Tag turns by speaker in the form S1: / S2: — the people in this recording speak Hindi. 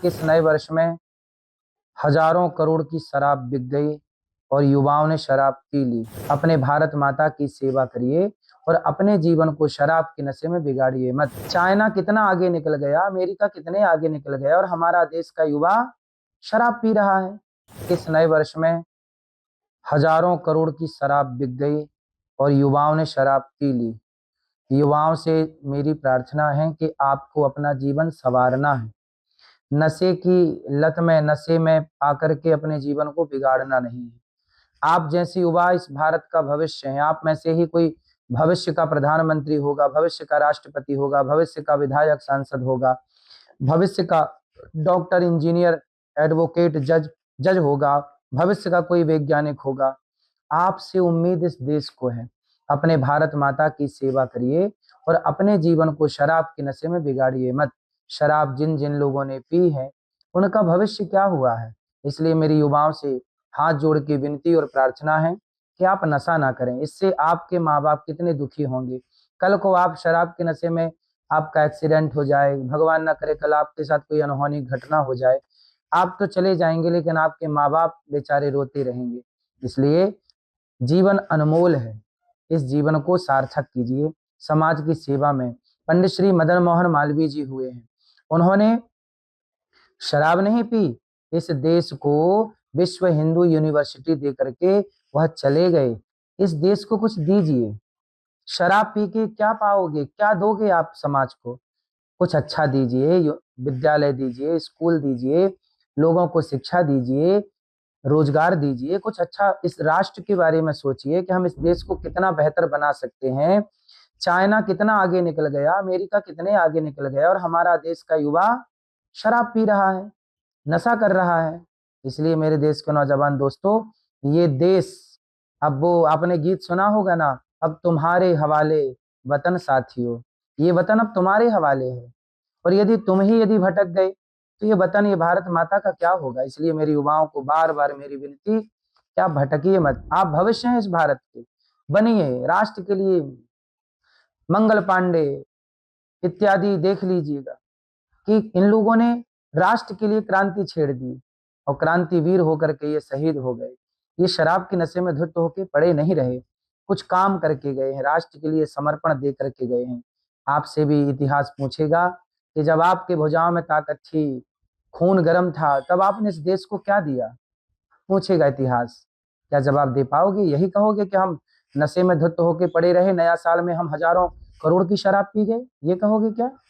S1: इस नए वर्ष में हजारों करोड़ की शराब बिक गई और युवाओं ने शराब पी ली। अपने भारत माता की सेवा करिए और अपने जीवन को शराब के नशे में बिगाड़िए मत। चाइना कितना आगे निकल गया, अमेरिका कितने आगे निकल गया और हमारा देश का युवा शराब पी रहा है। इस नए वर्ष में हजारों करोड़ की शराब बिक गई और युवाओं ने शराब पी ली। युवाओं से मेरी प्रार्थना है कि आपको अपना जीवन संवारना है। नशे की लत में, नशे में आकर के अपने जीवन को बिगाड़ना नहीं है। आप जैसे युवा इस भारत का भविष्य हैं। आप में से ही कोई भविष्य का प्रधानमंत्री होगा, भविष्य का राष्ट्रपति होगा, भविष्य का विधायक सांसद होगा, भविष्य का डॉक्टर, इंजीनियर, एडवोकेट, जज होगा, भविष्य का कोई वैज्ञानिक होगा। आपसे उम्मीद इस देश को है। अपने भारत माता की सेवा करिए और अपने जीवन को शराब के नशे में बिगाड़िए मत। शराब जिन जिन लोगों ने पी है उनका भविष्य क्या हुआ है। इसलिए मेरी युवाओं से हाथ जोड़ के विनती और प्रार्थना है कि आप नशा ना करें। इससे आपके माँ बाप कितने दुखी होंगे। कल को आप शराब के नशे में आपका एक्सीडेंट हो जाए, भगवान ना करे कल आपके साथ कोई अनहोनी घटना हो जाए, आप तो चले जाएंगे लेकिन आपके माँ बाप बेचारे रोते रहेंगे। इसलिए जीवन अनमोल है, इस जीवन को सार्थक कीजिए समाज की सेवा में। पंडित श्री मदन मोहन मालवीय जी हुए हैं, उन्होंने शराब नहीं पी, इस देश को विश्व हिंदू यूनिवर्सिटी दे करके वह चले गए। इस देश को कुछ दीजिए। शराब पी के क्या पाओगे, क्या दोगे आप समाज को? कुछ अच्छा दीजिए, विद्यालय दीजिए, स्कूल दीजिए, लोगों को शिक्षा दीजिए, रोजगार दीजिए, कुछ अच्छा इस राष्ट्र के बारे में सोचिए कि हम इस देश को कितना बेहतर बना सकते हैं। चाइना कितना आगे निकल गया, अमेरिका कितने आगे निकल गया और हमारा देश का युवा शराब पी रहा है, नशा कर रहा है। इसलिए मेरे देश के नौजवान दोस्तों, ये देश, अब वो आपने गीत सुना होगा ना, अब तुम्हारे हवाले वतन साथियों, ये वतन अब तुम्हारे हवाले है। और यदि भटक गए तो ये वतन, ये भारत माता का क्या होगा। इसलिए मेरी युवाओं को बार बार मेरी विनती कि आप भटकिए मत। आप भविष्य हैं इस भारत के, बनिए राष्ट्र के लिए। मंगल पांडे इत्यादि देख लीजिएगा कि इन लोगों ने राष्ट्र के लिए क्रांति छेड़ दी और क्रांतिवीर होकर के ये शहीद हो गए। ये शराब के नशे में धुत होके पड़े नहीं रहे, कुछ काम करके गए हैं, राष्ट्र के लिए समर्पण दे करके गए हैं। आपसे भी इतिहास पूछेगा कि जब आपके भुजाओं में ताकत थी, खून गर्म था, तब आपने इस देश को क्या दिया? पूछेगा इतिहास। क्या जवाब दे पाओगे? यही कहोगे कि हम नशे में धुत होके पड़े रहे, नया साल में हम हजारों करोड़ की शराब पी गए, ये कहोगे क्या?